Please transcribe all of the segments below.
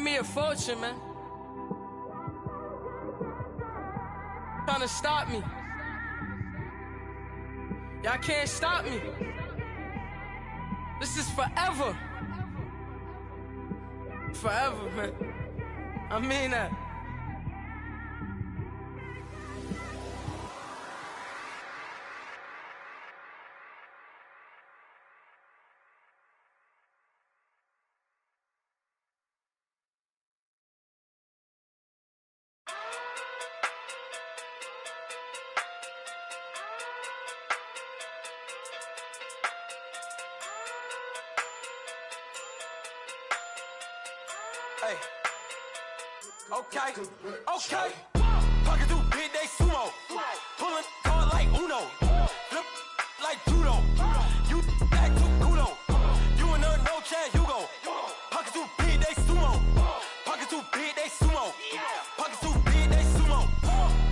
made me a fortune, man. Trying to stop me. Y'all can't stop me. This is forever. Forever, man. I mean that. Hey, okay, Pocket through big day sumo. Pulling card like Uno. Flip like judo. You act too kudo. You and her no chance, you go. Pocket through big day sumo. Pocket through big day sumo. Pocket through big day sumo.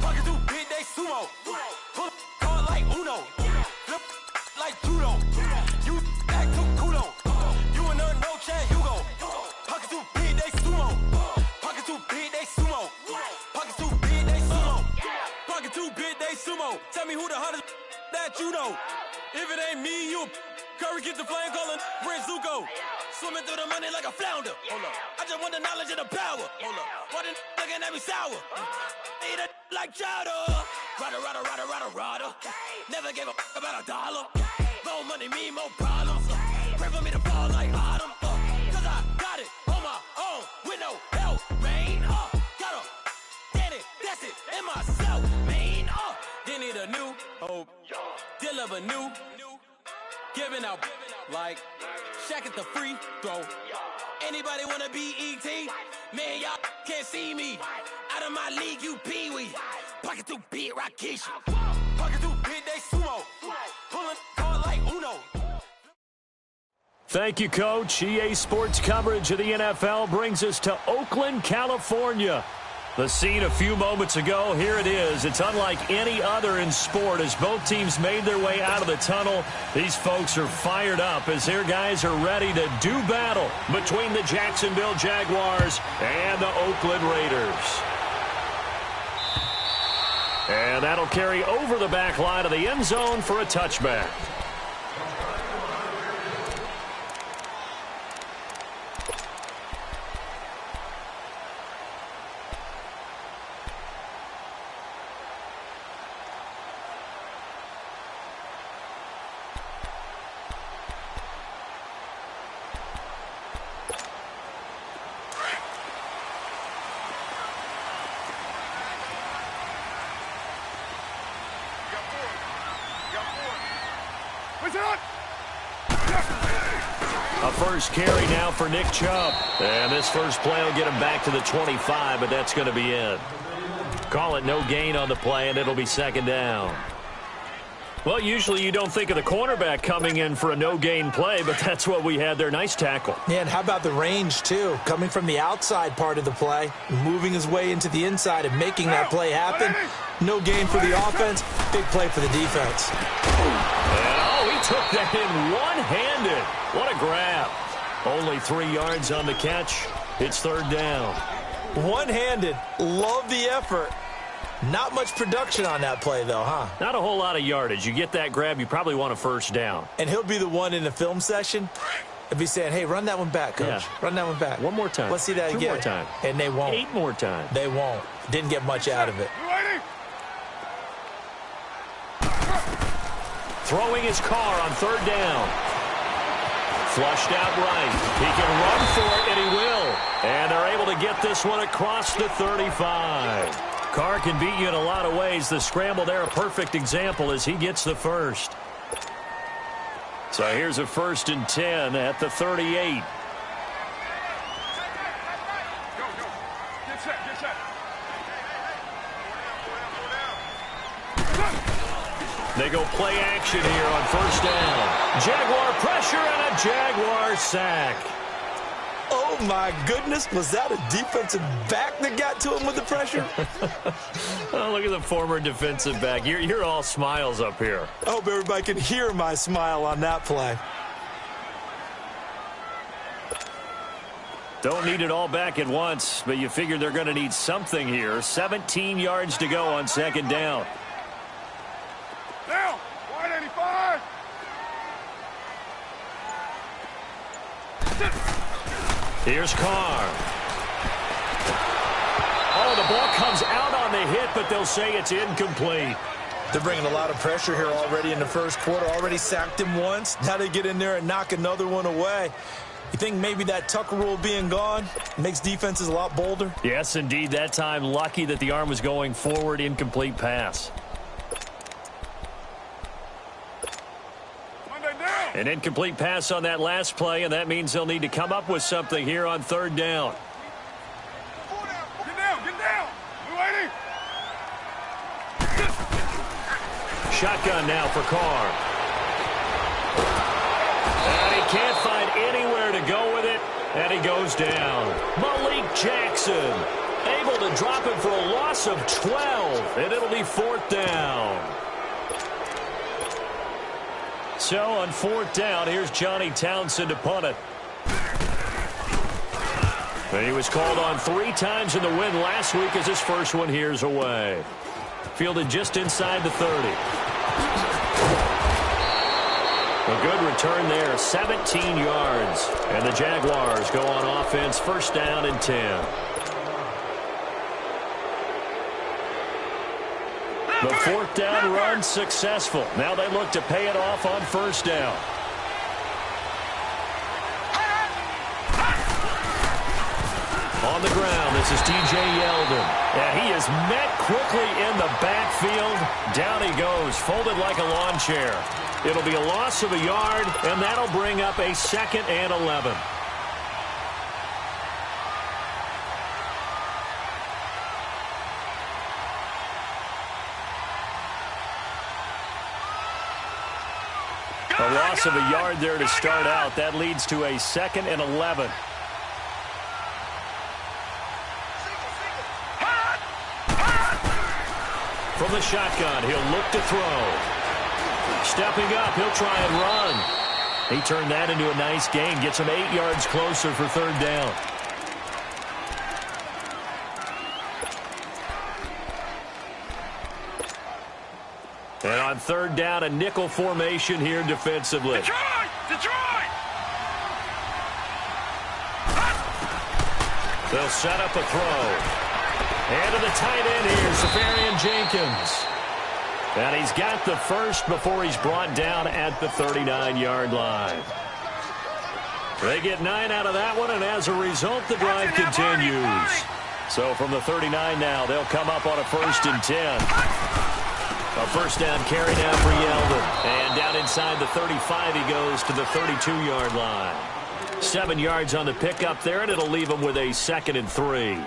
Pocket through big day sumo. Pull card like Uno. Flip like judo. You act too kudo. You and her no chance, you go. Pocket through big day sumo. Pocket too big, they sumo. Pocket too big, they sumo. Pocket too big, they sumo. Tell me who the hottest that you know. If it ain't me, you Curry get the flame calling Prince Zuko. Swimming through the money like a flounder. Hold up. I just want the knowledge and the power. Hold up. Why the looking at me sour? Eat it like chowder. Rada. Never gave a about $1. More money, me, more problems. Pray for me to fall like autumn. Cause I got it on my own with no help, man. Gotta get it, that's it, and myself, man. They need a new hope, deliver new, giving out like Shaq at the free throw. Anybody wanna be ET? Man, y'all can't see me. Out of my league, you pee-wee. Pocket too big, Rakesh. Pocket too big, they sumo. Pulling card like Uno. Thank you, Coach. EA Sports coverage of the NFL brings us to Oakland, California. The scene a few moments ago, here it is. It's unlike any other in sport as both teams made their way out of the tunnel. These folks are fired up as their guys are ready to do battle between the Jacksonville Jaguars and the Oakland Raiders. And that'll carry over the back line of the end zone for a touchback. A first carry now for Nick Chubb. And this first play will get him back to the 25, but that's going to be it. Call it no gain on the play, and it'll be second down. Well, usually you don't think of the cornerback coming in for a no-gain play, but that's what we had there. Nice tackle. Yeah, and how about the range, too? Coming from the outside part of the play, moving his way into the inside and making that play happen. No gain for the offense, big play for the defense. And, he took that in one-handed. What a grab. Only 3 yards on the catch. It's third down. One-handed. Love the effort. Not much production on that play, though, huh? Not a whole lot of yardage. You get that grab, you probably want a first down. And he'll be the one in the film session. He'll be saying, hey, run that one back, Coach. Yeah. Run that one back. One more time. Let's see that again. 2 more times. And they won't. 8 more times. They won't. Didn't get much out of it. Throwing his car on third down. Flushed out right. He can run for it, and he will. And they're able to get this one across the 35. Carr can beat you in a lot of ways. The scramble there, a perfect example as he gets the first. So here's a 1st and 10 at the 38. They go play action here on first down. Jaguar pressure and a Jaguar sack. Oh, my goodness. Was that a defensive back that got to him with the pressure? Oh, look at the former defensive back. You're all smiles up here. I hope everybody can hear my smile on that play. Don't need it all back at once, but you figure they're going to need something here. 17 yards to go on second down. Down, 185. Here's Carr. Oh, the ball comes out on the hit, but they'll say it's incomplete. They're bringing a lot of pressure here already in the first quarter. Already sacked him once. Now they get in there and knock another one away. You think maybe that Tucker rule being gone makes defenses a lot bolder? Yes, indeed. That time, lucky that the arm was going forward. Incomplete pass. An incomplete pass on that last play, and that means they'll need to come up with something here on third down. Get down. We're waiting. Shotgun now for Carr. And he can't find anywhere to go with it, and he goes down. Malik Jackson able to drop him for a loss of 12, and it'll be fourth down. So on fourth down, here's Johnny Townsend to punt it. And he was called on 3 times in the win last week as his first one here's away. Fielded just inside the 30. A good return there, 17 yards. And the Jaguars go on offense, first down and 10. The fourth down run successful. Now they look to pay it off on first down. On the ground, this is T.J. Yeldon. And he is met quickly in the backfield. Down he goes, folded like a lawn chair. It'll be a loss of a yard, and that'll bring up a 2nd and 11. A loss of a yard there to start out. That leads to a 2nd and 11. From the shotgun, he'll look to throw. Stepping up, he'll try and run. He turned that into a nice gain. Gets him 8 yards closer for third down. And on third down, a nickel formation here defensively. Detroit! They'll set up a throw. And to the tight end here, Safarian Jenkins. And he's got the first before he's brought down at the 39-yard line. They get 9 out of that one, and as a result, the drive continues. So from the 39 now, they'll come up on a 1st and 10. A first down carry now for Yeldon. And down inside the 35, he goes to the 32-yard line. 7 yards on the pickup there, and it'll leave him with a 2nd and 3.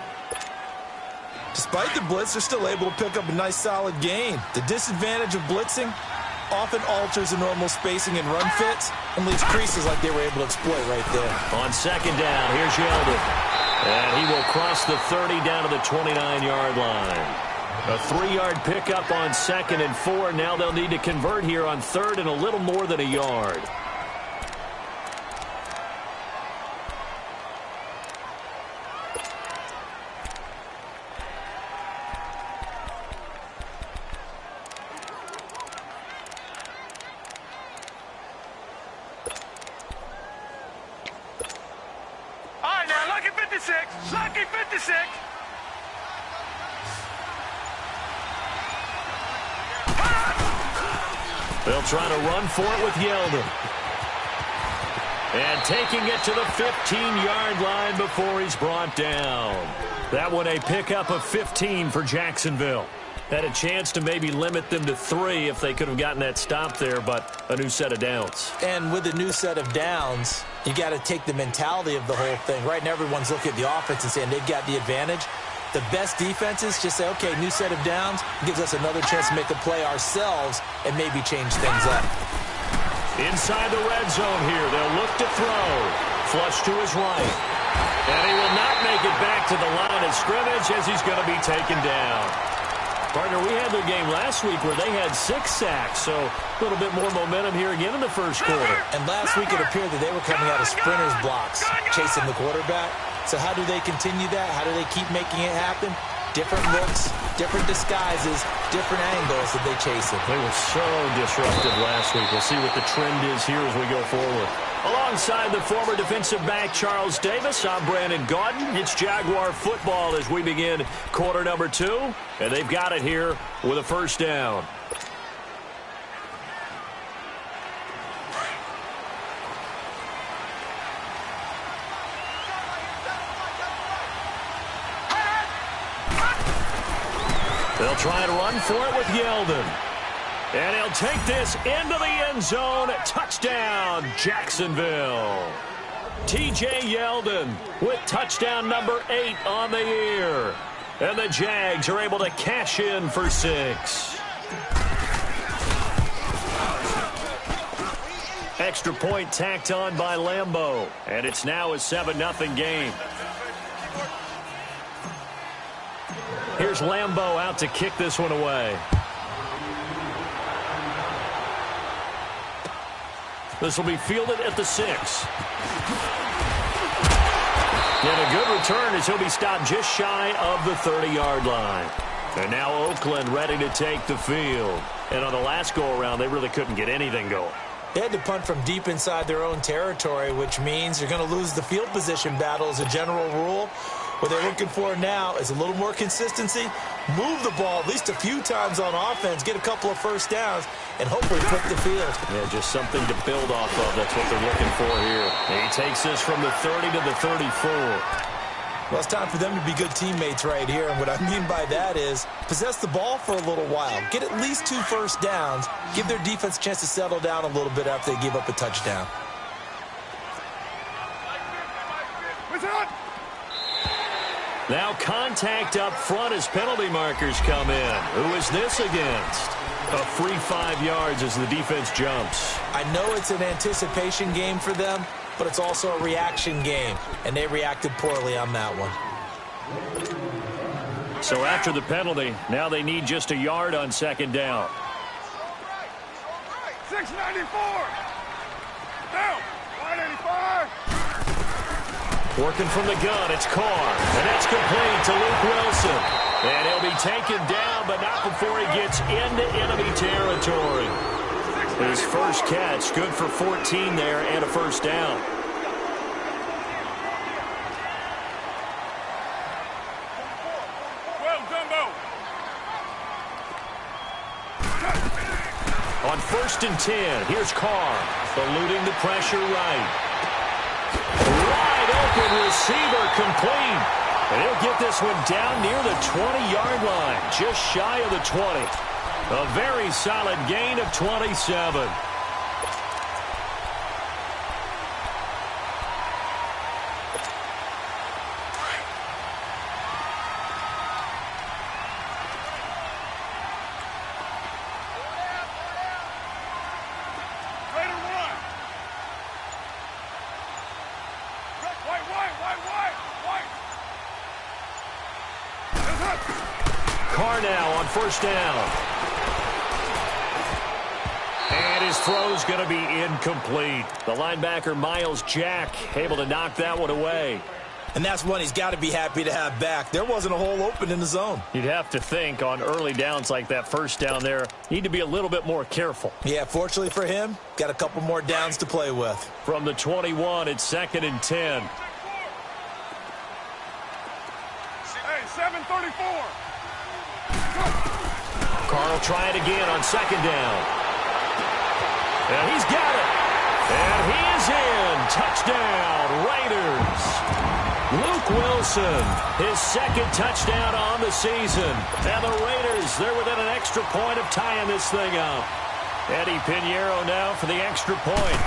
Despite the blitz, they're still able to pick up a nice solid gain. The disadvantage of blitzing often alters the normal spacing and run fits and leaves creases like they were able to exploit right there. On second down, here's Yeldon. And he will cross the 30 down to the 29-yard line. A 3-yard pickup on 2nd and 4. Now they'll need to convert here on 3rd and a little more than a yard. All right, now, lucky 56. Lucky 56. They'll try to run for it with Yeldon. And taking it to the 15-yard line before he's brought down. That one a pickup of 15 for Jacksonville. Had a chance to maybe limit them to 3 if they could have gotten that stop there, but a new set of downs. And with a new set of downs, you got to take the mentality of the whole thing. Right now, everyone's looking at the offense and saying they've got the advantage. The best defenses just say, okay, new set of downs, gives us another chance to make a play ourselves and maybe change things up. Inside the red zone here, they'll look to throw. Flush to his right. And he will not make it back to the line of scrimmage as he's going to be taken down. Partner, we had their game last week where they had 6 sacks, so a little bit more momentum here again in the first quarter. And last week it appeared that they were coming out of sprinters blocks, chasing the quarterback. So how do they continue that? How do they keep making it happen? Different looks, different disguises, different angles that they chase it. They were so disruptive last week. We'll see what the trend is here as we go forward. Alongside the former defensive back Charles Davis, I'm Brandon Gaudin. It's Jaguar football as we begin quarter number 2. And they've got it here with a first down. They'll try and run for it with Yeldon. And he'll take this into the end zone. Touchdown, Jacksonville. T.J. Yeldon with touchdown number 8 on the year. And the Jags are able to cash in for 6. Extra point tacked on by Lambeau. And it's now a 7-0 game. Here's Lambeau out to kick this one away. This will be fielded at the 6. And a good return as he'll be stopped just shy of the 30-yard line. And now Oakland ready to take the field. And on the last go-around, they really couldn't get anything going. They had to punt from deep inside their own territory, which means you're going to lose the field position battle as a general rule. What they're looking for now is a little more consistency, move the ball at least a few times on offense, get a couple of first downs, and hopefully flip the field. Yeah, just something to build off of. That's what they're looking for here. And he takes this from the 30 to the 34. Well, it's time for them to be good teammates right here, and what I mean by that is possess the ball for a little while, get at least 2 first downs, give their defense a chance to settle down a little bit after they give up a touchdown. Now contact up front as penalty markers come in. Who is this against? A free 5 yards as the defense jumps. I know it's an anticipation game for them, but it's also a reaction game, and they reacted poorly on that one. So after the penalty, now they need just a yard on second down. 694. Down. 185. Working from the gun, it's Carr. And that's complete to Luke Wilson. And he'll be taken down, but not before he gets into enemy territory. His first catch, good for 14 there and a first down. Well, Dumbo. On 1st and 10, here's Carr, eluding the pressure right. Wide open receiver complete. And he'll get this one down near the 20-yard line, just shy of the 20. A very solid gain of 27. Carr now on 1st down. And his throw's going to be incomplete. The linebacker, Miles Jack, able to knock that one away. And that's one he's got to be happy to have back. There wasn't a hole open in the zone. You'd have to think on early downs like that first down there, need to be a little bit more careful. Yeah, fortunately for him, got a couple more downs to play with. From the 21, it's 2nd and 10. Hey, 734. Carr will try it again on 2nd down. And he's got it. And he is in. Touchdown, Raiders. Luke Wilson, his 2nd touchdown on the season. And the Raiders, they're within an extra point of tying this thing up. Eddie Pinheiro now for the extra point.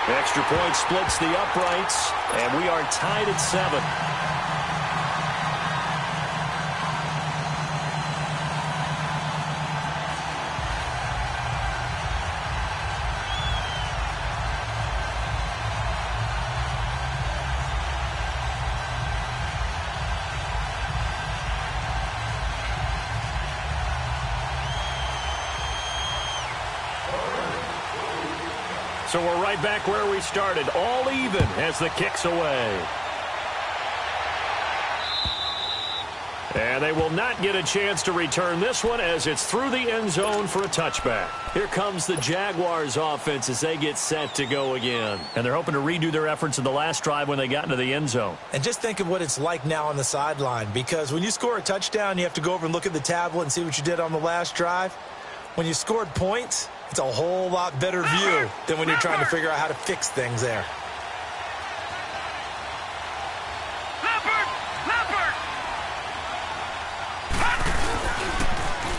The extra point splits the uprights, and we are tied at 7. So we're right back where we started, all even as the kick's away. And they will not get a chance to return this one as it's through the end zone for a touchback. Here comes the Jaguars offense as they get set to go again. And they're hoping to redo their efforts in the last drive when they got into the end zone. And just think of what it's like now on the sideline, because when you score a touchdown, you have to go over and look at the tablet and see what you did on the last drive. When you scored points, it's a whole lot better view than when you're trying to figure out how to fix things there.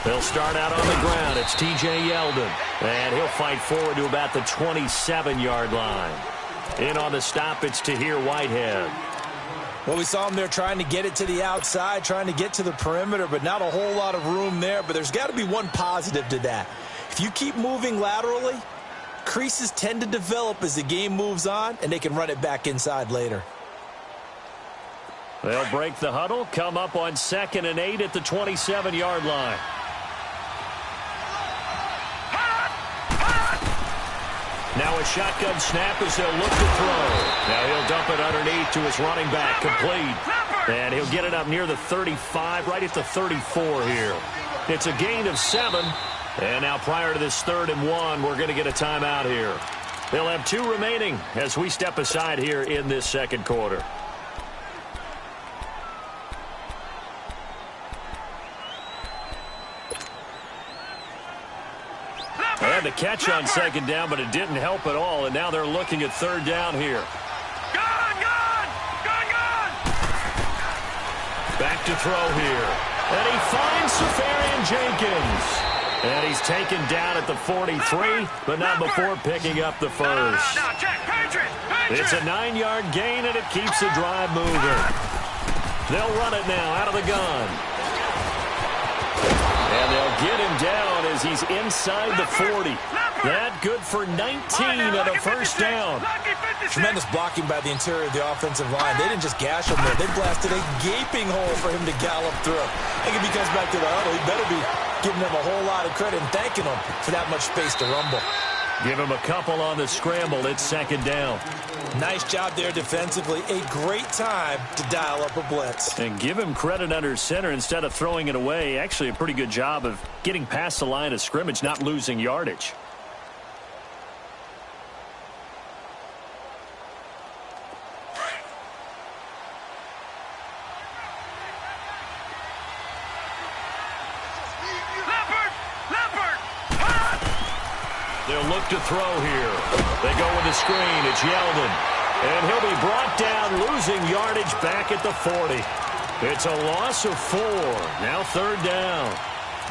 They'll start out on the ground. It's T.J. Yeldon. And he'll fight forward to about the 27-yard line. In on the stop, it's Tahir Whitehead. Well, we saw him there trying to get it to the outside, trying to get to the perimeter, but not a whole lot of room there. But there's got to be one positive to that. If you keep moving laterally, creases tend to develop as the game moves on, and they can run it back inside later. They'll break the huddle, come up on 2nd and 8 at the 27-yard line. Now a shotgun snap as they'll look to throw. Now he'll dump it underneath to his running back, complete. And he'll get it up near the 35, right at the 34 here. It's a gain of 7. And now prior to this 3rd and 1, we're going to get a timeout here. They'll have 2 remaining as we step aside here in this second quarter. They had the catch on 2nd down, but it didn't help at all, and now they're looking at 3rd down here. Gone! Back to throw here. And he finds Safarian Jenkins. And he's taken down at the 43, but not before picking up the first. No, check. Patriots! It's a 9-yard gain, and it keeps the drive moving. They'll run it now out of the gun. And they'll get him down as he's inside the 40. That good for 19 and a first down. Tremendous blocking by the interior of the offensive line. They didn't just gash him there. They blasted a gaping hole for him to gallop through. I think if he comes back to the huddle, he better be giving them a whole lot of credit and thanking them for that much space to rumble. Give him a couple on the scramble. It's 2nd down. Nice job there defensively. A great time to dial up a blitz. And give him credit under center instead of throwing it away. Actually a pretty good job of getting past the line of scrimmage, not losing yardage. They'll look to throw here. They go with the screen. It's Yeldon. And he'll be brought down, losing yardage back at the 40. It's a loss of 4. Now 3rd down.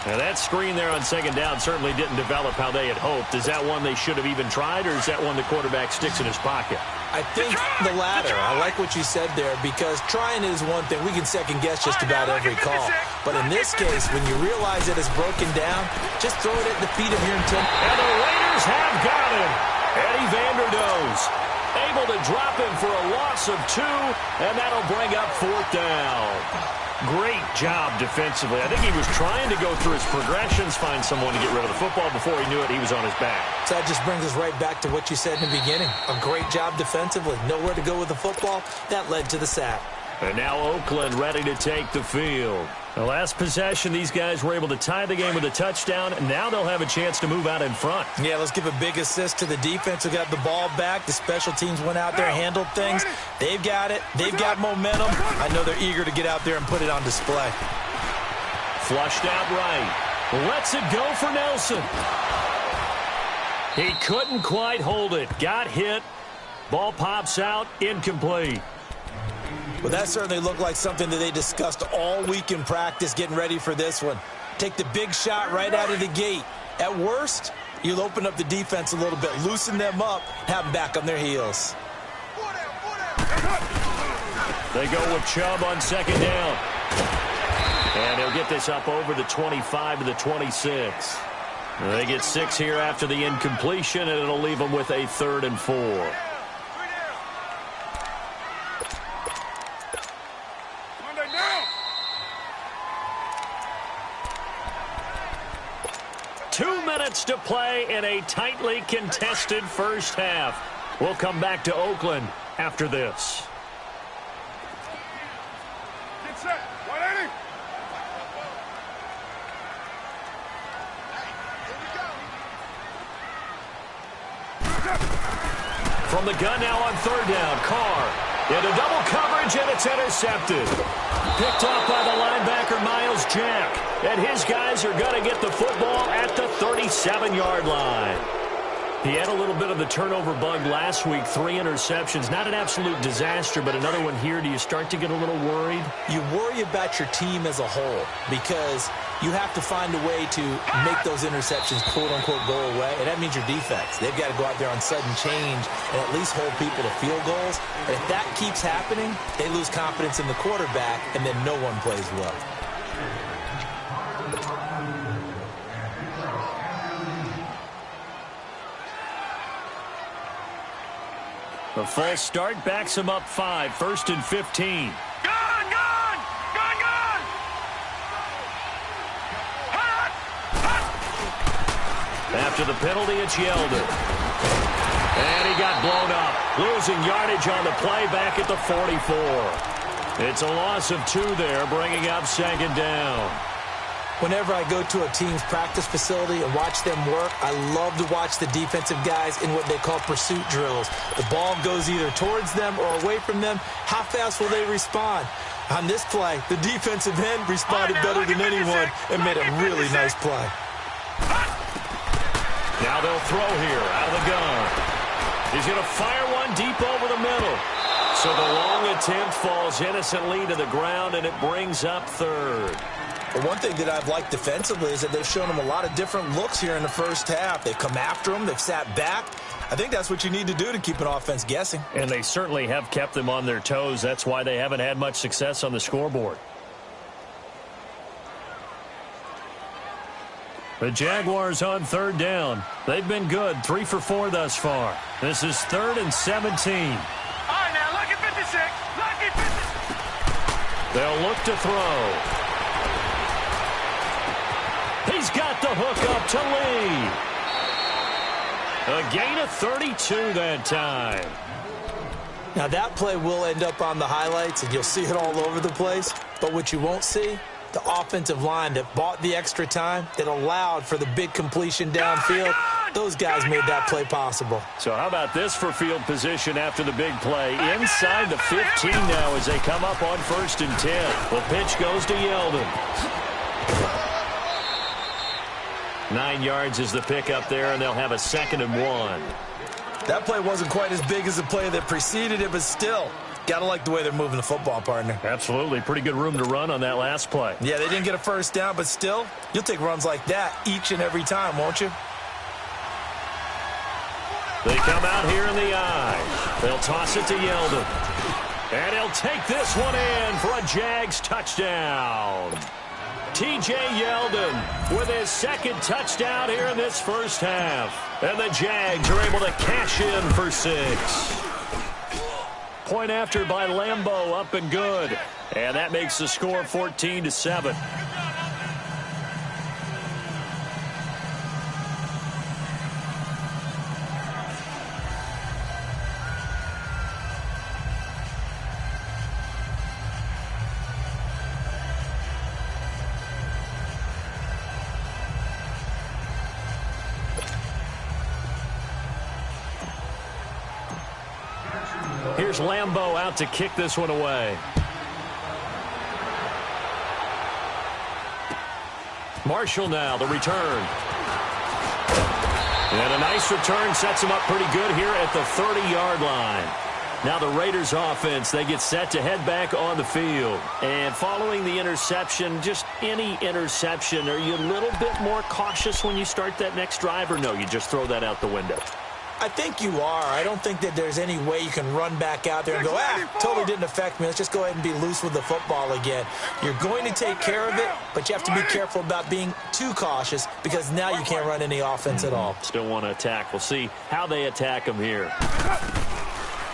Now that screen there on 2nd down certainly didn't develop how they had hoped. Is that one they should have even tried, or is that one the quarterback sticks in his pocket? I think the latter. I like what you said there, because trying is one thing. We can second-guess just about every call. But in this case, when you realize that it's broken down, just throw it at the feet of your intent. And the Raiders have got him. Eddie Vanderdoes able to drop him for a loss of 2, and that'll bring up 4th down. Great job defensively. I think he was trying to go through his progressions, find someone to get rid of the football. Before he knew it, he was on his back. So that just brings us right back to what you said in the beginning. A great job defensively. Nowhere to go with the football. That led to the sack. And now Oakland ready to take the field. The last possession, these guys were able to tie the game with a touchdown, and now they'll have a chance to move out in front. Yeah, let's give a big assist to the defense who got the ball back. The special teams went out there, handled things. They've got it. They've got momentum. I know they're eager to get out there and put it on display. Flushed out right. Lets it go for Nelson. He couldn't quite hold it. Got hit. Ball pops out. Incomplete. Well, that certainly looked like something that they discussed all week in practice getting ready for this one. Take the big shot right out of the gate. At worst, you'll open up the defense a little bit, loosen them up, have them back on their heels. They go with Chubb on 2nd down. And he'll get this up over the 25 to the 26. They get 6 here after the incompletion, and it'll leave them with a 3rd and 4. 2 minutes to play in a tightly contested first half. We'll come back to Oakland after this. Get set. 180. From the gun now on third down, Carr into double coverage, and it's intercepted. Picked off by the linebacker, Miles Jack. And his guys are going to get the football at the 37-yard line. He had a little bit of the turnover bug last week, 3 interceptions. Not an absolute disaster, but another one here. Do you start to get a little worried? You worry about your team as a whole because you have to find a way to make those interceptions, quote-unquote, go away, and that means your defense. They've got to go out there on sudden change and at least hold people to field goals. And if that keeps happening, they lose confidence in the quarterback, and then no one plays well. The false start backs him up 5, 1st and 15. Gun! After the penalty, it's Yeldon. And he got blown up, losing yardage on the play back at the 44. It's a loss of 2 there, bringing up 2nd down. Whenever I go to a team's practice facility and watch them work, I love to watch the defensive guys in what they call pursuit drills. The ball goes either towards them or away from them. How fast will they respond? On this play, the defensive end responded better than anyone and made a really nice play. Now they'll throw here out of the gun. He's going to fire one deep over the middle. So the long attempt falls innocently to the ground, and it brings up 3rd. But one thing that I've liked defensively is that they've shown them a lot of different looks here in the first half. They've come after them. They've sat back. I think that's what you need to do to keep an offense guessing. And they certainly have kept them on their toes. That's why they haven't had much success on the scoreboard. The Jaguars on 3rd down. They've been good, 3 for 4 thus far. This is 3rd and 17. All right, now, lucky 56. Lucky 56. They'll look to throw. He's got the hook up to Lee. A gain of 32 that time. Now, that play will end up on the highlights, and you'll see it all over the place. But what you won't see, the offensive line that bought the extra time, that allowed for the big completion downfield. Those guys made that play possible. So how about this for field position after the big play? Inside the 15 now as they come up on 1st and 10. The pitch goes to Yeldon. 9 yards is the pick up there, and they'll have a 2nd and 1. That play wasn't quite as big as the play that preceded it, but still, got to like the way they're moving the football, partner. Absolutely. Pretty good room to run on that last play. Yeah, they didn't get a first down, but still, you'll take runs like that each and every time, won't you? They come out here in the eye. They'll toss it to Yeldon. And he'll take this one in for a Jags touchdown. T.J. Yeldon with his 2nd touchdown here in this first half. And the Jags are able to cash in for 6. Point after by Lambeau, up and good. And that makes the score 14-7. Here's Lambeau out to kick this one away. Marshall now, the return. And a nice return sets him up pretty good here at the 30-yard line. Now the Raiders offense, they get set to head back on the field. And following the interception, just any interception, are you a little bit more cautious when you start that next drive, or no, you just throw that out the window? I think you are. I don't think that there's any way you can run back out there and go, totally didn't affect me. Let's just go ahead and be loose with the football again. You're going to take care of it, but you have to be careful about being too cautious because now you can't run any offense at all. Still want to attack. We'll see how they attack them here.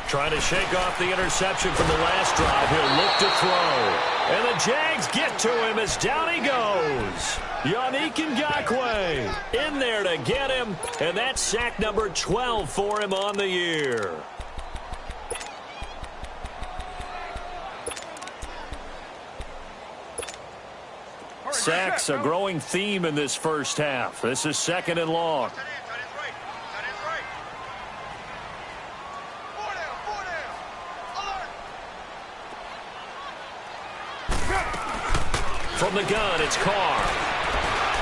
Trying to shake off the interception from the last drive. He'll look to throw. And the Jags get to him as down he goes. Yannick Ngakoue in there to get him. And that's sack number 12 for him on the year. Sacks a growing theme in this first half. This is 2nd and long. From the gun, it's Carr.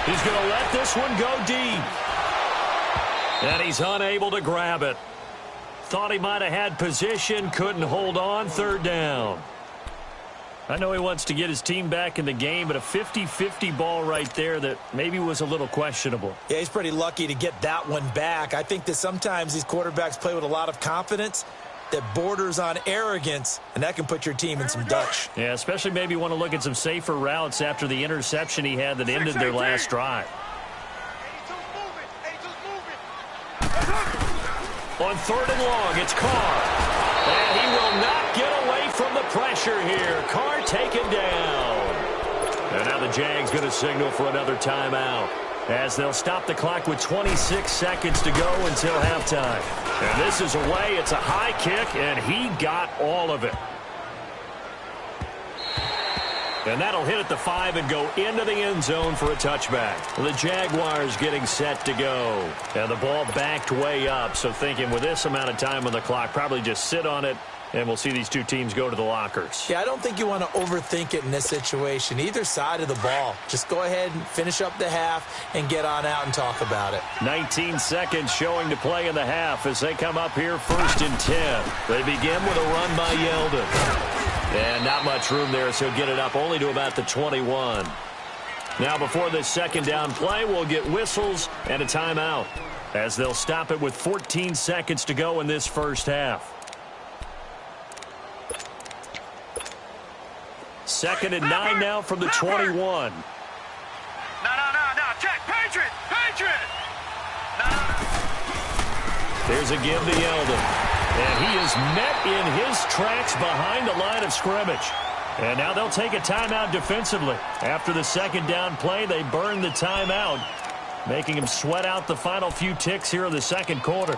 He's going to let this one go deep. And he's unable to grab it. Thought he might have had position, couldn't hold on, 3rd down. I know he wants to get his team back in the game, but a 50-50 ball right there that maybe was a little questionable. Yeah, he's pretty lucky to get that one back. I think that sometimes these quarterbacks play with a lot of confidence that borders on arrogance, and that can put your team in some Dutch. Yeah, especially maybe want to look at some safer routes after the interception he had that ended their last drive. On 3rd and long, it's Carr. And he will not get away from the pressure here. Carr taken down. And now the Jags going to signal for another timeout, as they'll stop the clock with 26 seconds to go until halftime. And this is away. It's a high kick, and he got all of it. And that'll hit at the 5 and go into the end zone for a touchback. The Jaguars getting set to go. And the ball backed way up, so thinking with this amount of time on the clock, probably just sit on it, and we'll see these two teams go to the lockers. Yeah, I don't think you want to overthink it in this situation. Either side of the ball. Just go ahead and finish up the half and get on out and talk about it. 19 seconds showing to play in the half as they come up here 1st and 10. They begin with a run by Yeldon. And not much room there, so get it up only to about the 21. Now before this 2nd down play, we'll get whistles and a timeout, as they'll stop it with 14 seconds to go in this first half. 2nd and 9 now from the 21. No. Check. Patriot. No. There's a give to Yeldon. And he is met in his tracks behind the line of scrimmage. And now they'll take a timeout defensively. After the 2nd down play, they burn the timeout, making him sweat out the final few ticks here in the 2nd quarter.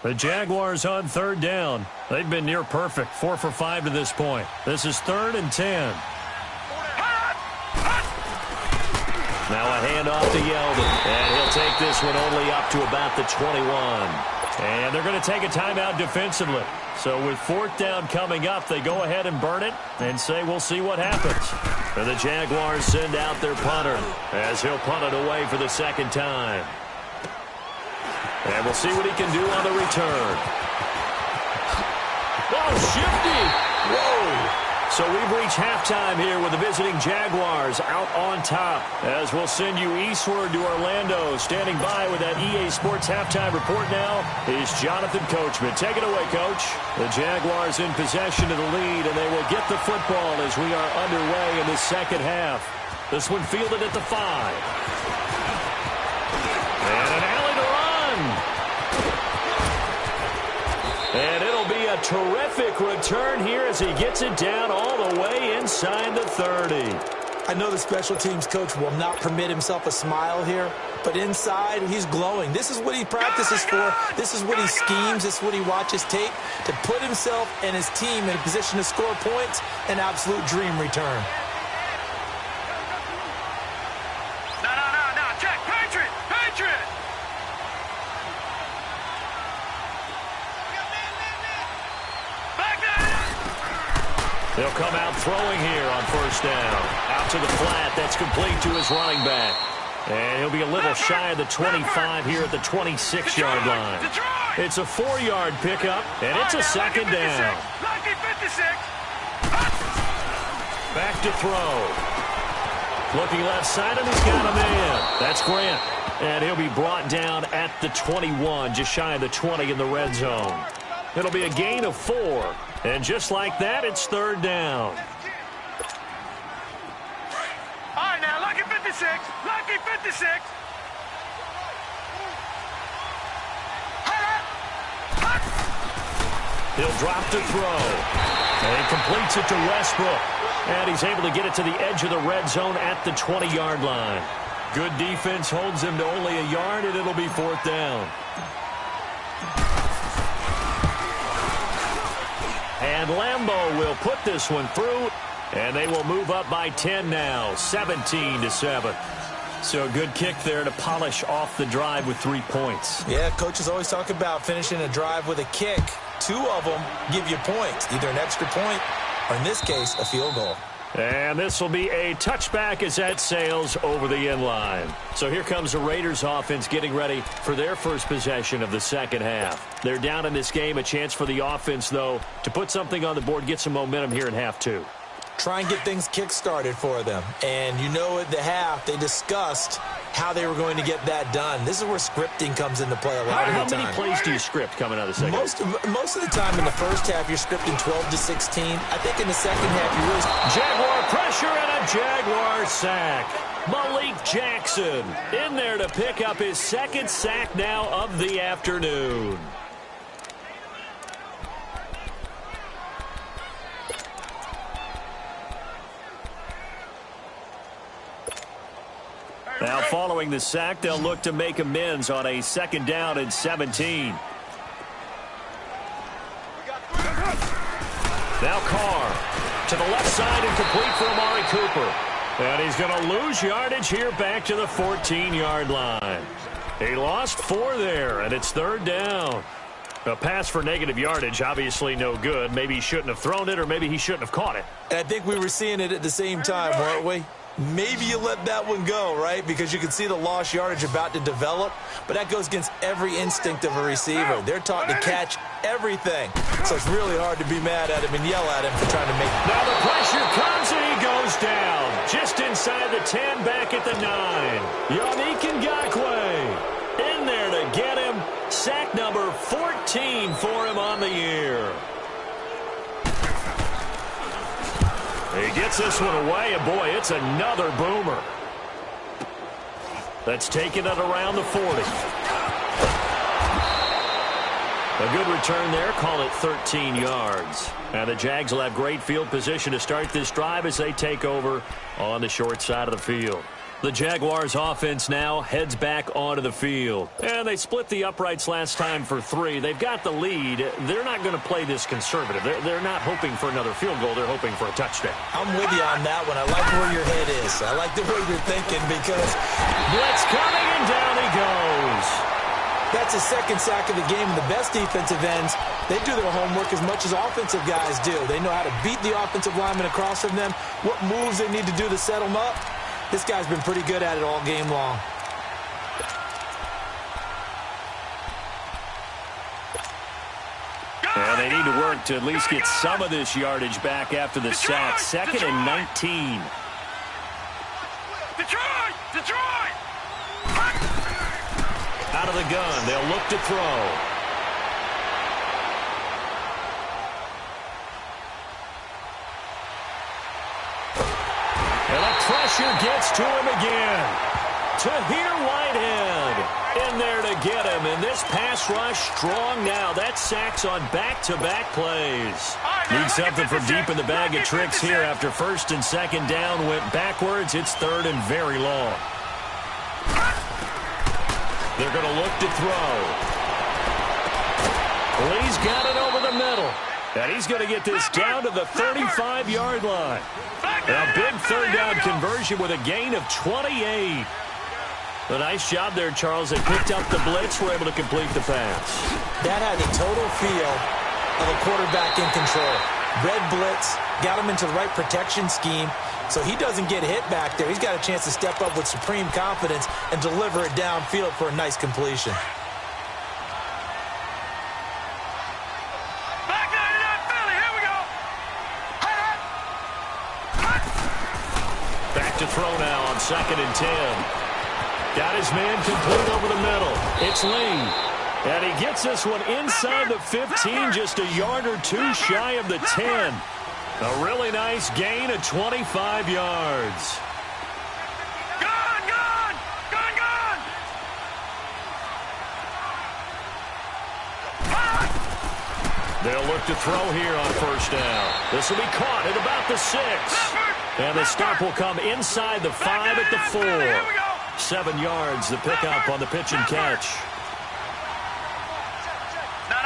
The Jaguars on 3rd down. They've been near perfect, 4 for 5 to this point. This is 3rd and 10. Now a handoff to Yeldon, and he'll take this one only up to about the 21. And they're going to take a timeout defensively. So with 4th down coming up, they go ahead and burn it and say we'll see what happens. And the Jaguars send out their punter as he'll punt it away for the 2nd time. And we'll see what he can do on the return. Oh, shifty. Whoa. So we've reached halftime here with the visiting Jaguars out on top. As we'll send you eastward to Orlando. Standing by with that EA Sports halftime report now is Jonathan Coachman. Take it away, Coach. The Jaguars in possession of the lead, and they will get the football as we are underway in the 2nd half. This one fielded at the 5. And an alley to run. And it'll be a terrific return here as he gets it down all the way inside the 30. I know the special teams coach will not permit himself a smile here, but inside he's glowing. This is what he practices for. This is what he schemes. This is what he watches tape to put himself and his team in a position to score points. An absolute dream return. No. Check. Patriot. They'll come out throwing here on 1st down. Out to the flat. That's complete to his running back. And he'll be a little shy of the 25 here at the 26-yard line. It's a 4-yard pickup, and it's a 2nd down. Back to throw. Looking left side, and he's got a man. That's Grant. And he'll be brought down at the 21, just shy of the 20 in the red zone. It'll be a gain of 4. And just like that, it's 3rd down. 56. Lucky 56. He'll drop to throw. And he completes it to Westbrook. And he's able to get it to the edge of the red zone at the 20-yard line. Good defense holds him to only a yard, and it'll be 4th down. And Lambeau will put this one through, and they will move up by 10 now, 17-7. So a good kick there to polish off the drive with 3 points. Yeah, coaches always talk about finishing a drive with a kick. 2 of them give you points, either an extra point or, in this case, a field goal. And this will be a touchback as that sails over the end line. So here comes the Raiders offense getting ready for their first possession of the second half. They're down in this game. A chance for the offense, though, to put something on the board, get some momentum here in half 2. Try and get things kick-started for them. And you know at the half, they discussed how they were going to get that done. This is where scripting comes into play a lot of the time. How many plays do you script coming out of the second half? Most of the time in the first half, you're scripting 12 to 16. I think in the second half, you really... Jaguar pressure and a Jaguar sack. Malik Jackson in there to pick up his second sack now of the afternoon. Now, following the sack, they'll look to make amends on a 2nd down and 17. Now Carr to the left side and complete for Amari Cooper. And he's going to lose yardage here back to the 14-yard line. He lost 4 there, and it's 3rd down. A pass for negative yardage, obviously no good. Maybe he shouldn't have thrown it, or maybe he shouldn't have caught it. And I think we were seeing it at the same time, weren't we? Maybe you let that one go, right? Because you can see the lost yardage about to develop. But that goes against every instinct of a receiver. They're taught to catch everything. So it's really hard to be mad at him and yell at him for trying to make it. Now the pressure comes and he goes down. Just inside the 10, back at the 9. Yannick Ngakoue in there to get him. Sack number 14 for him on the year. He gets this one away, and boy, it's another boomer. That's taking it around the 40. A good return there, call it 13 yards. And the Jags will have great field position to start this drive as they take over on the short side of the field. The Jaguars offense now heads back onto the field. And they split the uprights last time for 3. They've got the lead. They're not going to play this conservative. They're not hoping for another field goal. They're hoping for a touchdown. I'm with you on that one. I like where your head is. I like the way you're thinking because blitz coming and down he goes. That's a 2nd sack of the game. And the best defensive ends, they do their homework as much as offensive guys do. They know how to beat the offensive lineman across from them, what moves they need to do to set them up. This guy's been pretty good at it all game long. And they need to work to at least get some of this yardage back after the sack. 2nd and 19. Detroit! Out of the gun, they'll look to throw. And the pressure gets to him again. Tahir Whitehead in there to get him. And this pass rush strong now. That sack's on back-to-back plays. Need something from deep in the bag of tricks here after 1st and 2nd down went backwards. It's 3rd and very long. They're going to look to throw. Lee's got it over the middle. And he's going to get this down to the 35-yard line. A big 3rd down conversion with a gain of 28. A nice job there, Charles. They picked up the blitz, were able to complete the pass. That had the total feel of a quarterback in control. Red blitz, got him into the right protection scheme, so he doesn't get hit back there. He's got a chance to step up with supreme confidence and deliver it downfield for a nice completion. To throw now on 2nd and 10. Got his man complete over the middle. It's Lee. And he gets this one inside the 15, just a yard or 2 shy of the 10. A really nice gain of 25 yards. They'll look to throw here on first down. This will be caught at about the 6. And the stop will come inside the 5 at the 4. 7 yards, the pickup on the pitch and catch. No.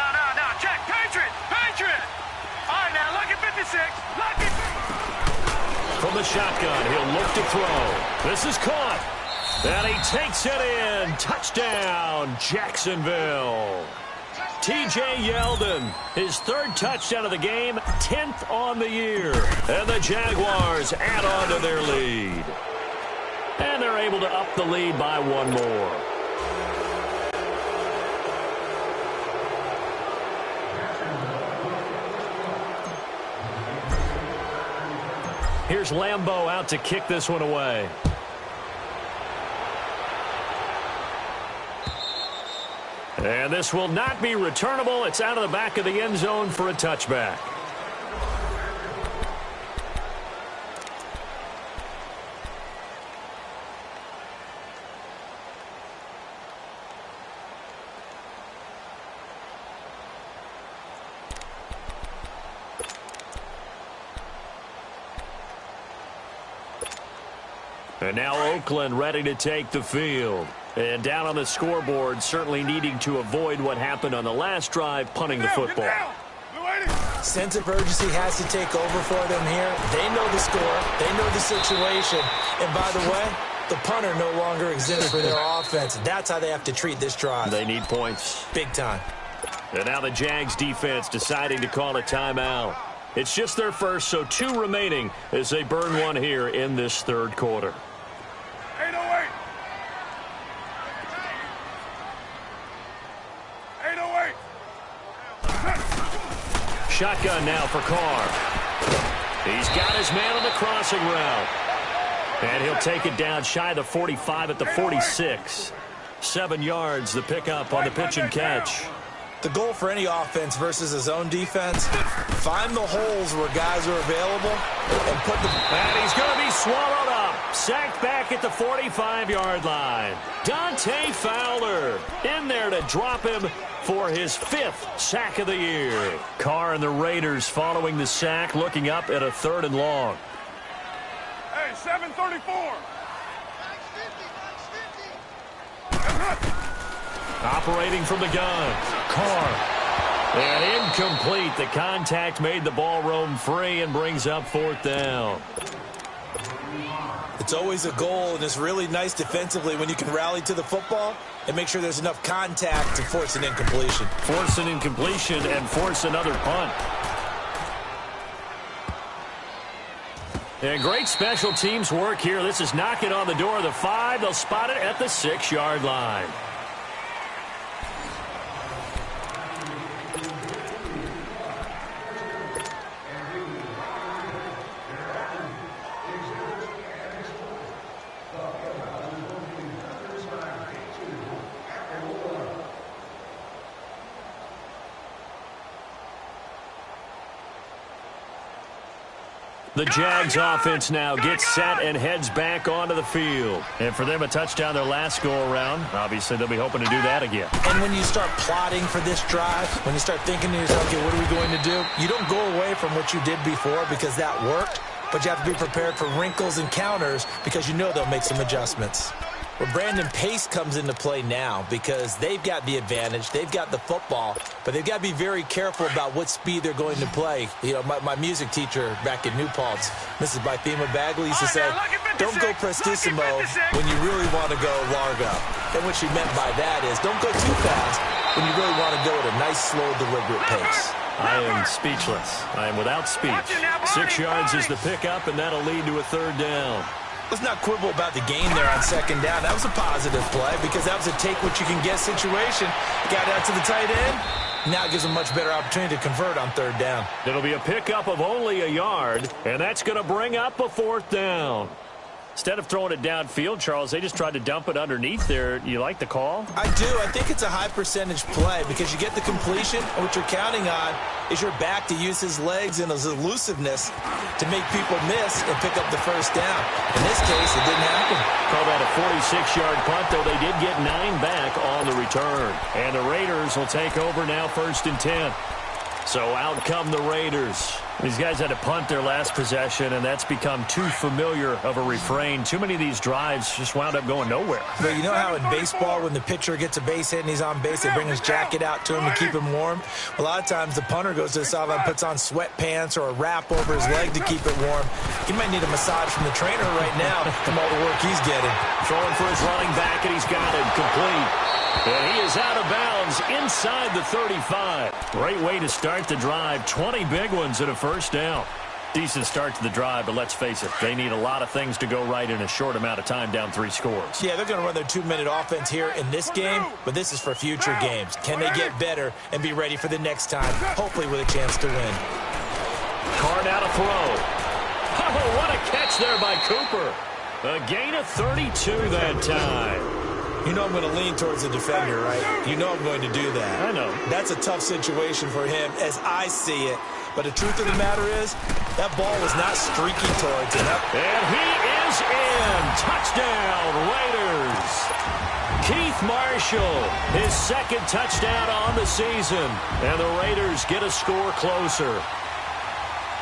Check. Patriot. All right, now, look at 56. From the shotgun, he'll look to throw. This is caught. And he takes it in. Touchdown, Jacksonville. T.J. Yeldon, his 3rd touchdown of the game, 10th on the year. And the Jaguars add on to their lead. And they're able to up the lead by 1 more. Here's Lambeau out to kick this one away. And this will not be returnable. It's out of the back of the end zone for a touchback. And now Oakland ready to take the field. And down on the scoreboard, certainly needing to avoid what happened on the last drive, punting the football. Sense of urgency has to take over for them here. They know the score. They know the situation. And by the way, the punter no longer exists for their offense. That's how they have to treat this drive. They need points. Big time. And now the Jags defense deciding to call a timeout. It's just their first, so 2 remaining as they burn 1 here in this 3rd quarter. 808. Shotgun now for Carr. He's got his man on the crossing route. And he'll take it down shy of the 45 at the 46. 7 yards, the pickup on the pitch and catch. The goal for any offense versus a zone defense, find the holes where guys are available and put them. And he's going to be swallowed up. Sacked back at the 45-yard line. Dante Fowler in there to drop him for his 5th sack of the year. Carr and the Raiders following the sack, looking up at a 3rd and long. Hey, 734. Operating from the gun. Carr. And incomplete. The contact made the ball roam free and brings up 4th down. It's always a goal, and it's really nice defensively when you can rally to the football and make sure there's enough contact to force an incompletion. Force an incompletion and force another punt. And great special teams work here. This is knocking on the door of the 5. They'll spot it at the 6-yard line. The Jags offense now gets set and heads back onto the field. And for them, a touchdown their last go-around. Obviously, they'll be hoping to do that again. And when you start plotting for this drive, when you start thinking to yourself, okay, what are we going to do? You don't go away from what you did before because that worked, but you have to be prepared for wrinkles and counters because you know they'll make some adjustments. Well, Brandon, pace comes into play now because they've got the advantage. They've got the football, but they've got to be very careful about what speed they're going to play. You know, my music teacher back in New Paltz, Mrs. Bythema Bagley, used to say, don't go prestissimo when you really want to go largo. And what she meant by that is don't go too fast when you really want to go at a nice, slow, deliberate pace. I am speechless. I am without speech. 6 yards is the pickup, and that'll lead to a 3rd down. Let's not quibble about the gain there on 2nd down. That was a positive play because that was a take-what-you-can-get situation. Got out to the tight end. Now it gives them a much better opportunity to convert on 3rd down. It'll be a pickup of only a yard, and that's going to bring up a 4th down. Instead of throwing it downfield, Charles, they just tried to dump it underneath there. You like the call? I do. I think it's a high-percentage play because you get the completion, and what you're counting on is your back to use his legs and his elusiveness to make people miss and pick up the 1st down. In this case, it didn't happen. Call that a 46-yard punt, though they did get 9 back on the return. And the Raiders will take over now 1st and 10. So out come the Raiders. These guys had to punt their last possession, and that's become too familiar of a refrain. Too many of these drives just wound up going nowhere. But you know how in baseball, when the pitcher gets a base hit and he's on base, they bring his jacket out to him to keep him warm? A lot of times the punter goes to the sideline, puts on sweatpants or a wrap over his leg to keep it warm. He might need a massage from the trainer right now from all the work he's getting. Throwing for his running back, and he's got it complete. And he is out of bounds inside the 35. Great way to start the drive. 20 big ones and a first down. Decent start to the drive, but let's face it, they need a lot of things to go right in a short amount of time, down 3 scores. Yeah, they're going to run their 2-minute offense here in this game, but this is for future games. Can they get better and be ready for the next time, hopefully with a chance to win? Card out a throw. Oh, what a catch there by Cooper. A gain of 32 that time. You know I'm going to lean towards the defender, right? You know I'm going to do that. I know. That's a tough situation for him as I see it. But the truth of the matter is, that ball was not streaking towards him. And he is in. Touchdown, Raiders. Keith Marshall, his second touchdown on the season. And the Raiders get a score closer.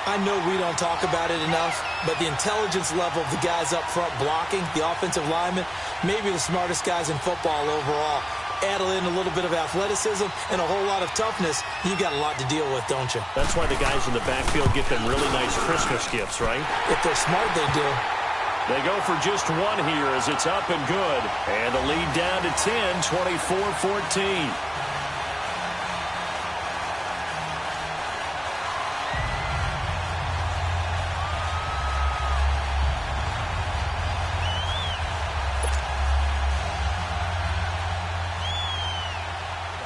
I know we don't talk about it enough, but the intelligence level of the guys up front blocking, the offensive linemen, maybe the smartest guys in football overall. Add in a little bit of athleticism and a whole lot of toughness, you got a lot to deal with, don't you? That's why the guys in the backfield get them really nice Christmas gifts, right? If they're smart, they do. They go for just one here as it's up and good. And the lead down to 10, 24-14.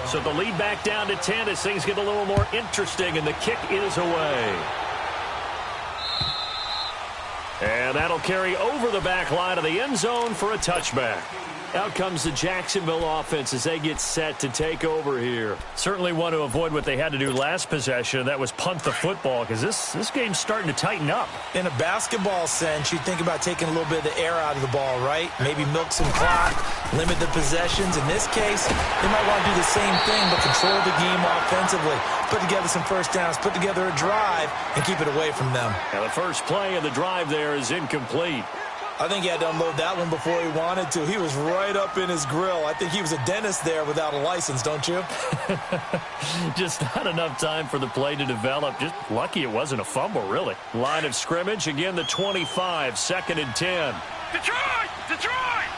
So the lead back down to 10 as things get a little more interesting, and the kick is away. And that'll carry over the back line of the end zone for a touchback. Out comes the Jacksonville offense as they get set to take over here. Certainly want to avoid what they had to do last possession. That was punt the football, because this game's starting to tighten up. In a basketball sense, you think about taking a little bit of the air out of the ball, right? Maybe milk some clock, limit the possessions. In this case, they might want to do the same thing, but control the game offensively. Put together some first downs, put together a drive, and keep it away from them. Now the first play of the drive there is incomplete. I think he had to unload that one before he wanted to. He was right up in his grill. I think he was a dentist there without a license, don't you? Just not enough time for the play to develop. Just lucky it wasn't a fumble, really. Line of scrimmage, again the 25, 2nd and 10. Detroit! Detroit!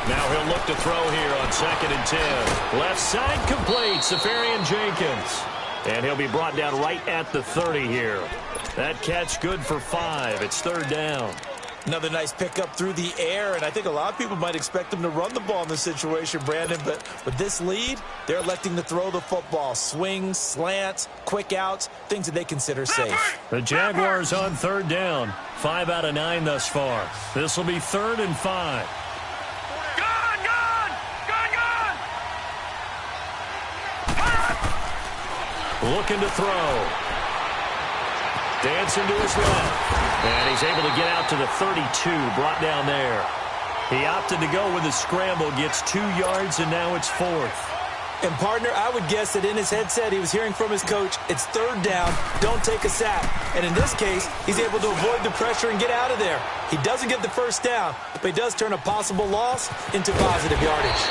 Now he'll look to throw here on 2nd and 10. Left side complete, Safarian Jenkins. And he'll be brought down right at the 30 here. That catch good for 5. It's 3rd down. Another nice pickup through the air, and I think a lot of people might expect him to run the ball in this situation, Brandon, but with this lead, they're electing to throw the football. Swings, slants, quick outs, things that they consider safe. The Jaguars on 3rd down. 5 out of 9 thus far. This will be 3rd and 5. Looking to throw. Dancing to his left. And he's able to get out to the 32, brought down there. He opted to go with a scramble, gets 2 yards, and now it's 4th. And, partner, I would guess that in his headset he was hearing from his coach, it's 3rd down, don't take a sack. And in this case, he's able to avoid the pressure and get out of there. He doesn't get the first down, but he does turn a possible loss into positive yardage.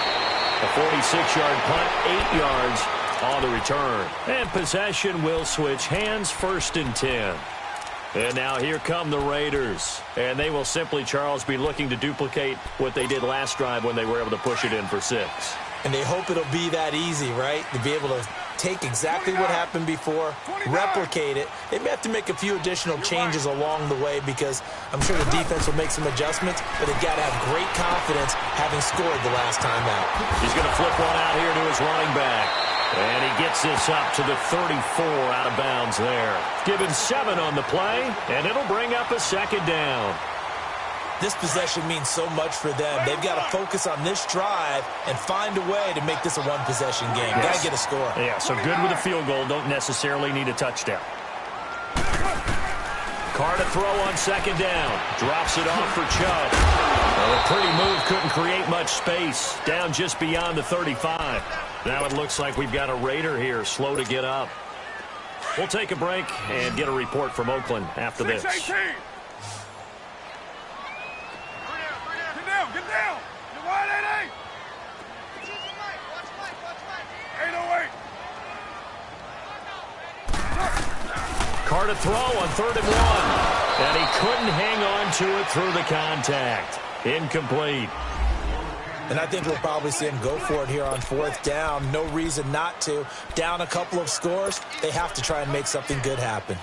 A 46-yard punt, 8 yards on the return. And possession will switch hands, 1st and 10. And now here come the Raiders. And they will simply, Charles, be looking to duplicate what they did last drive when they were able to push it in for 6. And they hope it'll be that easy, right? To be able to take exactly what happened before, replicate it. They may have to make a few additional changes along the way because I'm sure the defense will make some adjustments, but they've got to have great confidence having scored the last time out. He's going to flip one out here to his running back. And he gets this up to the 34 out of bounds there. Given 7 on the play, and it'll bring up a 2nd down. This possession means so much for them. They've got to focus on this drive and find a way to make this a one-possession game. Yes. Got to get a score. Yeah, so good with a field goal. Don't necessarily need a touchdown. Carr to throw on second down. Drops it off for Chubb. Well, a pretty move couldn't create much space. Down just beyond the 35. Now it looks like we've got a Raider here, slow to get up. We'll take a break and get a report from Oakland after this. 6-18. Get down. You're wide, 8-8. 808. Carr to throw on 3rd and 1. And he couldn't hang on to it through the contact. Incomplete. And I think we'll probably see him go for it here on 4th down. No reason not to. Down a couple of scores, they have to try and make something good happen.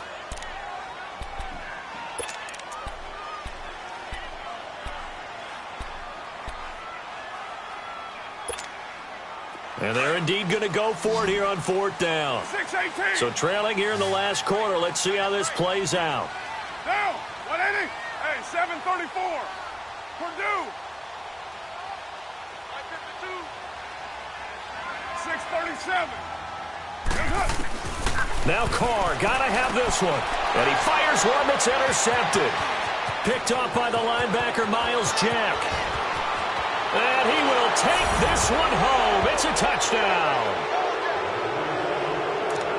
And they're indeed going to go for it here on 4th down. 6-18. So trailing here in the last quarter. Let's see how this plays out. Down. 180. Hey, 734. Purdue. 637. Now Carr, got to have this one. And he fires one that's intercepted. Picked off by the linebacker, Miles Jack. And he will take this one home. It's a touchdown.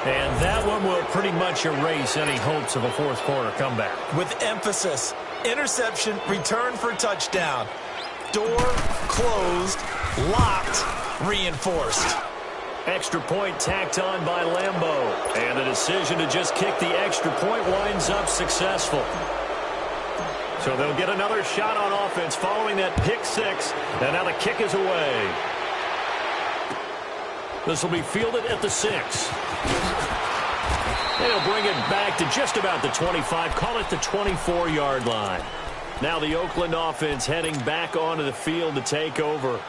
And that one will pretty much erase any hopes of a fourth quarter comeback. With emphasis, interception, return for touchdown. Door closed, locked, reinforced. Extra point tacked on by Lambeau. And the decision to just kick the extra point winds up successful. So they'll get another shot on offense following that pick six. And now the kick is away. This will be fielded at the 6. They'll bring it back to just about the 25. Call it the 24-yard line. Now the Oakland offense heading back onto the field to take over.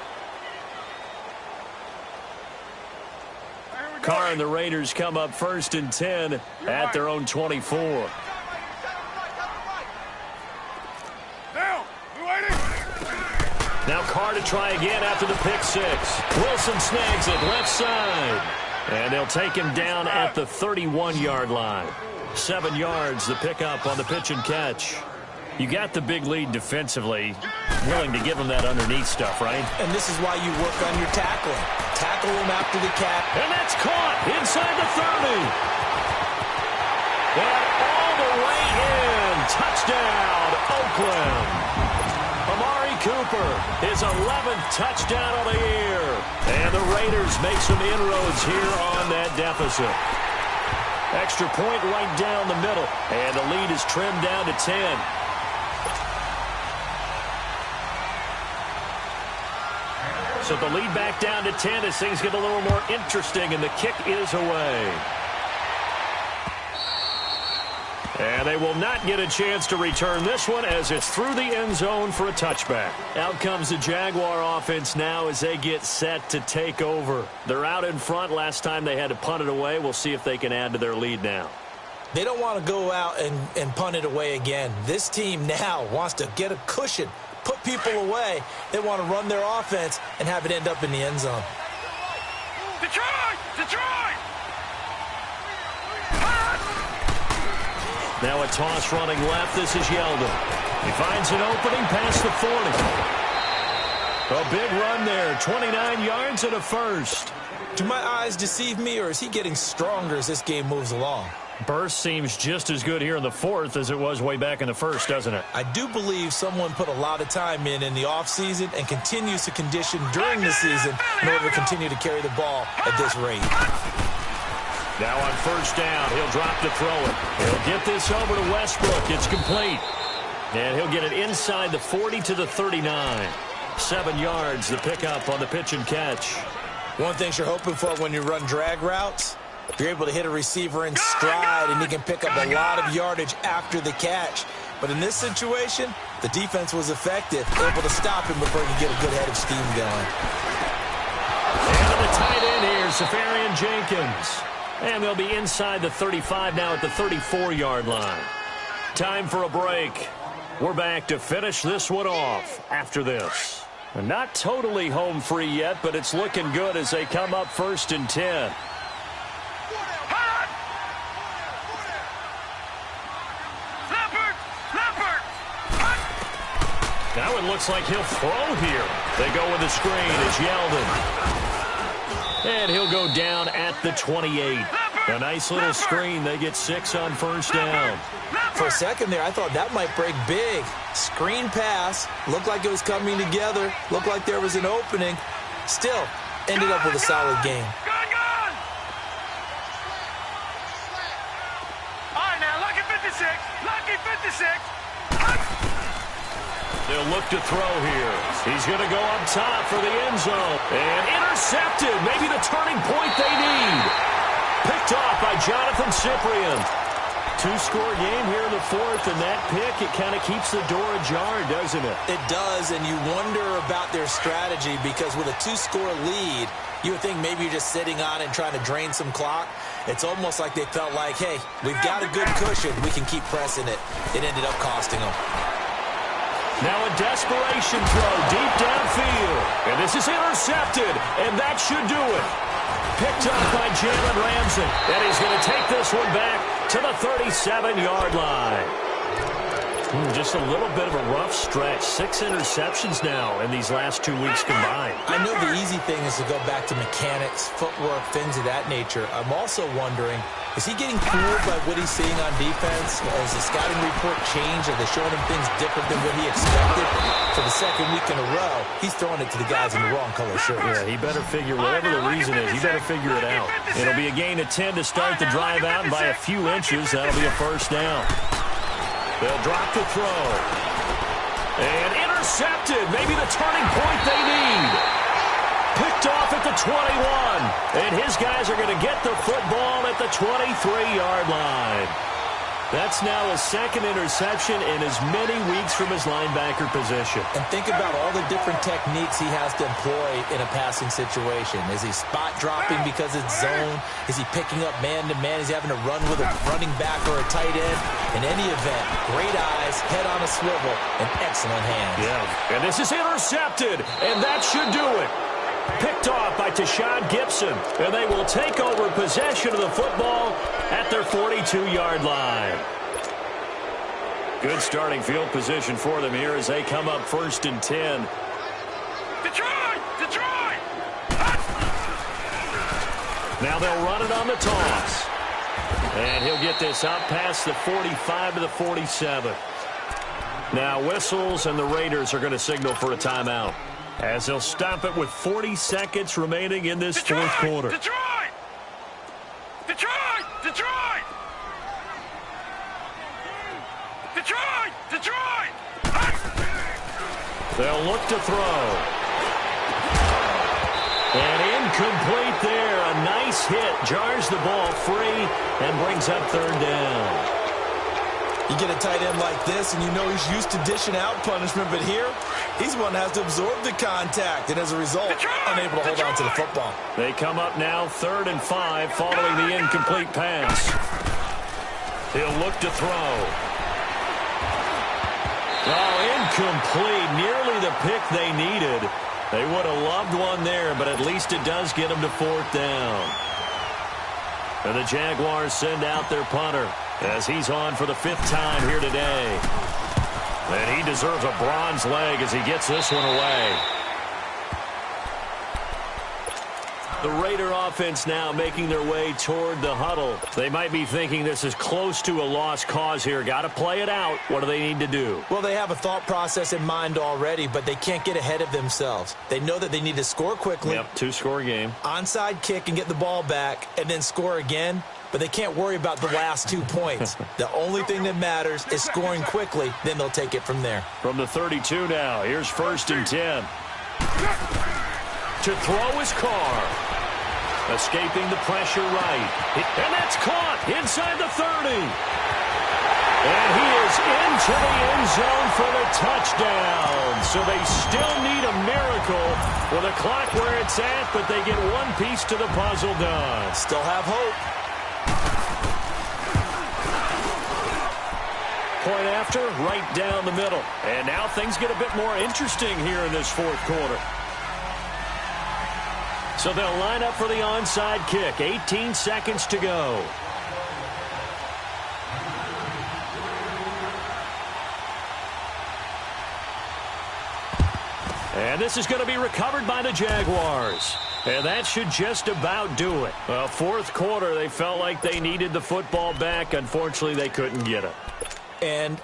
Carr and the Raiders come up 1st and 10 at their own 24. Now Carr to try again after the pick six. Wilson snags it left side. And they'll take him down at the 31-yard line. 7 yards, the pickup on the pitch and catch. You got the big lead defensively. Willing to give him that underneath stuff, right? And this is why you work on your tackling. Tackle him after the catch. And that's caught inside the 30. And all the way in. Touchdown, Oakland. Amari Cooper, his 11th touchdown of the year. And the Raiders make some inroads here on that deficit. Extra point right down the middle. And the lead is trimmed down to 10. So the lead back down to 10 as things get a little more interesting, and the kick is away. And they will not get a chance to return this one as it's through the end zone for a touchback. Out comes the Jaguar offense now as they get set to take over. They're out in front. Last time they had to punt it away. We'll see if they can add to their lead now. They don't want to go out and punt it away again. This team now wants to get a cushion, put people away. They want to run their offense and have it end up in the end zone. Detroit! Detroit! Now a toss running left. This is Yeldon. He finds an opening past the 40. A big run there. 29 yards and a first. Do my eyes deceive me, or is he getting stronger as this game moves along? Burst seems just as good here in the 4th as it was way back in the 1st, doesn't it? I do believe someone put a lot of time in the offseason and continues to condition during the season in order to continue to carry the ball at this rate. Now on 1st down, he'll drop to throw it. He'll get this over to Westbrook. It's complete. And he'll get it inside the 40 to the 39. 7 yards, the pickup on the pitch and catch. One thing you're hoping for when you run drag routes, you're able to hit a receiver in stride, and he can pick up a lot of yardage after the catch. But in this situation, the defense was effective, able to stop him before he could get a good head of steam going. And to the tight end here, Safarian Jenkins. And they'll be inside the 35 now at the 34-yard line. Time for a break. We're back to finish this one off after this. Not totally home free yet, but it's looking good as they come up 1st and 10. Flipper! Now it looks like he'll throw here. They go with the screen. It's Yeldon. And he'll go down at the 28. A nice little screen. They get 6 on first down. For a second there, I thought that might break big. Screen pass. Looked like it was coming together. Looked like there was an opening. Still, ended up with a solid game. Gone! All right, now, lucky 56. Lucky 56. They'll look to throw here. He's going to go up top for the end zone. And intercepted. Maybe the turning point they need. Picked off by Jonathan Cyprien. 2-score game here in the fourth, and that pick, it kind of keeps the door ajar, doesn't it? It does, and you wonder about their strategy because with a 2-score lead, you would think maybe you're just sitting on it and trying to drain some clock. It's almost like they felt like, hey, we've got a good cushion. We can keep pressing it. It ended up costing them. Now a desperation throw deep downfield. And this is intercepted, and that should do it. Picked up by Jalen Ramsey. And he's going to take this one back to the 37-yard line. Just a little bit of a rough stretch. 6 interceptions now in these last 2 weeks combined. I know the easy thing is to go back to mechanics, footwork, things of that nature. I'm also wondering, is he getting fooled by what he's seeing on defense? Has the scouting report changed? Are they showing him things different than what he expected? For the second week in a row, he's throwing it to the guys in the wrong color shirts. Yeah, he better figure, whatever the reason is, he better figure it out. It'll be a gain of 10 to start the drive out, and by a few inches, that'll be a first down. They'll drop the throw. And intercepted. Maybe the turning point they need. Picked off at the 21. And his guys are going to get the football at the 23-yard line. That's now a second interception in as many weeks from his linebacker position. And think about all the different techniques he has to employ in a passing situation. Is he spot dropping because it's zone? Is he picking up man-to-man? Is he having to run with a running back or a tight end? In any event, great eyes, head on a swivel, and excellent hands. Yeah, and this is intercepted, and that should do it. Picked off by Tashawn Gibson, and they will take over possession of the football at their 42-yard line. Good starting field position for them here as they come up 1st and 10. Detroit! Detroit! Now they'll run it on the toss. And he'll get this out past the 45 to the 47. Now whistles, and the Raiders are going to signal for a timeout, as they'll stop it with 40 seconds remaining in this fourth quarter. Detroit! Detroit! Detroit! Detroit! Detroit! They'll look to throw. And incomplete there. A nice hit. Jars the ball free and brings up 3rd down. You get a tight end like this, and you know he's used to dishing out punishment, but here, he's one that has to absorb the contact, and as a result, unable to hold on to the football. They come up now 3rd and 5 following the incomplete pass. He'll look to throw. Oh, incomplete. Nearly the pick they needed. They would have loved one there, but at least it does get them to 4th down. And the Jaguars send out their punter as he's on for the 5th time here today. And he deserves a bronze leg as he gets this one away. The Raider offense now making their way toward the huddle. They might be thinking this is close to a lost cause here. Got to play it out. What do they need to do? Well, they have a thought process in mind already, but they can't get ahead of themselves. They know that they need to score quickly. Yep, 2-score game. Onside kick and get the ball back, and then score again. But they can't worry about the last 2 points. The only thing that matters is scoring quickly. Then they'll take it from there. From the 32 now, here's 1st and 10. To throw his car. Escaping the pressure right. And that's caught inside the 30. And he is into the end zone for the touchdown. So they still need a miracle with the clock where it's at, but they get one piece to the puzzle done. Still have hope. Point after, right down the middle. And now things get a bit more interesting here in this fourth quarter. So they'll line up for the onside kick. 18 seconds to go. And this is going to be recovered by the Jaguars. And that should just about do it. Well, fourth quarter, they felt like they needed the football back. Unfortunately, they couldn't get it. And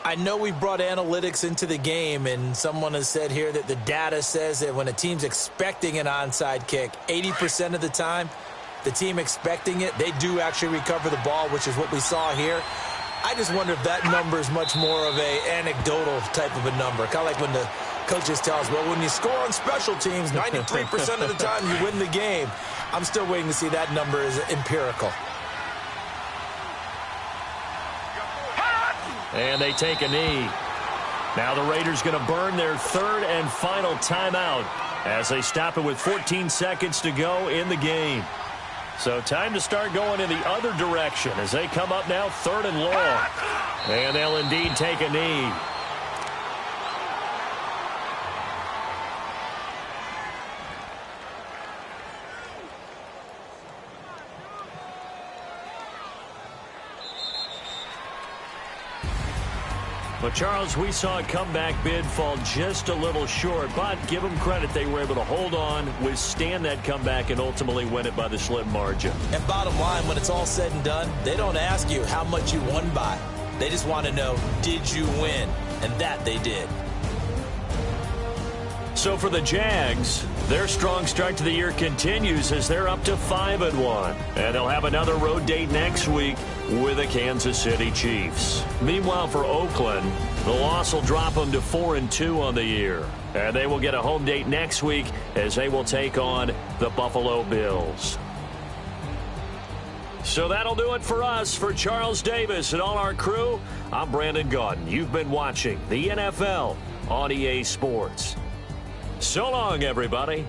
I know we brought analytics into the game, and someone has said here that the data says that when a team's expecting an onside kick, 80% of the time, the team expecting it, they do actually recover the ball, which is what we saw here. I just wonder if that number is much more of a anecdotal type of a number. Kind of like when the coaches tell us, well, when you score on special teams, 93% of the time you win the game. I'm still waiting to see that number is empirical. And they take a knee. Now the Raiders going to burn their third and final timeout as they stop it with 14 seconds to go in the game. So time to start going in the other direction as they come up now third and long. And they'll indeed take a knee. But, Charles, we saw a comeback bid fall just a little short, but give them credit. They were able to hold on, withstand that comeback, and ultimately win it by the slim margin. And bottom line, when it's all said and done, they don't ask you how much you won by. They just want to know, did you win? And that they did. So for the Jags, their strong start to the year continues as they're up to 5-1. And they'll have another road date next week with the Kansas City Chiefs. Meanwhile, for Oakland, the loss will drop them to 4-2 on the year. And they will get a home date next week as they will take on the Buffalo Bills. So that'll do it for us. For Charles Davis and all our crew, I'm Brandon Gaudin. You've been watching the NFL on EA Sports. So long, everybody.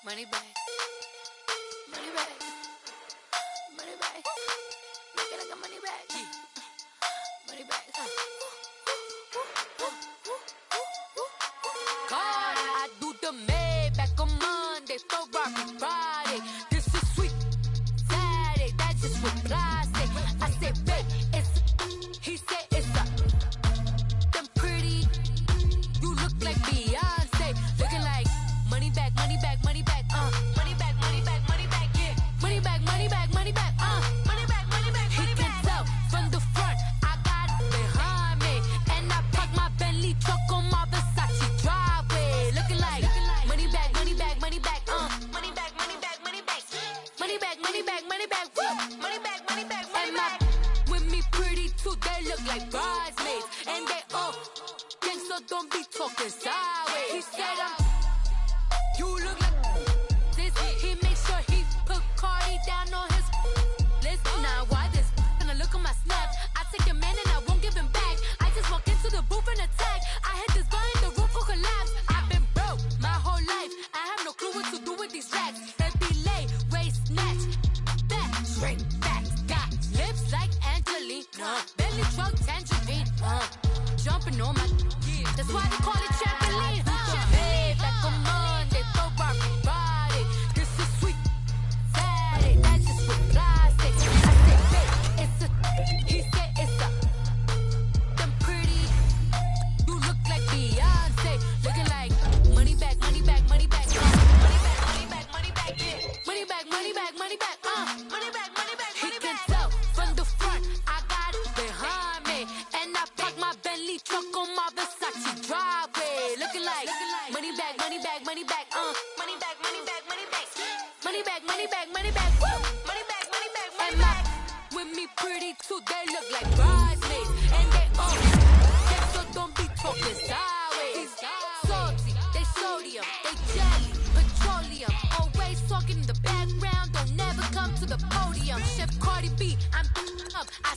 Money back. Money back. Money back. Make it like a money back. Money back. God, I do the Maybach on Monday, Ferrari Friday. This is sweet Saturday. That's just what I say. I say, babe, it's. He said it's a. Them pretty. You look like Beyonce. Looking like money back, money back, money back. Money back, money back, money back, yeah. Money back, money back, money back, money back, money back, money back. He can tell from the front, I got it behind me. And I park my Bentley truck on my Versace driveway. Looking like money back, money back, money back, money back, money back, money back. Money back, money back, money back, woo. Money back, money back, money back. With me pretty too, they look like bridesmaids. And they all gang, so don't be talking sideways. He said you look like this. He makes sure he put Cardi down on his list. Now why this? Gonna look at my snap. I take your man and I won't give him back. I just walk into the booth and attack. I hit this guy in the roof will collapse. I've been broke my whole life. I have no clue what to do with these racks. Heavy lay, waist snatch, back, straight back. Got lips like Angelina, belly truck tangerine. Jumping on my, that's why they call it trampoline. Back on Monday, Ferrari Friday. This is sweet Saturday. That's just what I say. I said, babe, it's a. He said it's a. Them pretty. You look like Beyonce. Looking like money back, money back, money back. Money back, money back, money back, yeah. Money back, money back, money back. Money back, money back, money back. He can tell from the front, I got it behind me. And I park my Bentley truck on my Versace driveway. pretty too, they look like bridesmaids. And they all so don't be talking sideways. Salty, they sodium, they jelly, petroleum. Always talking in the background, don't never come to the podium. Chef Cardi B, I'm up, I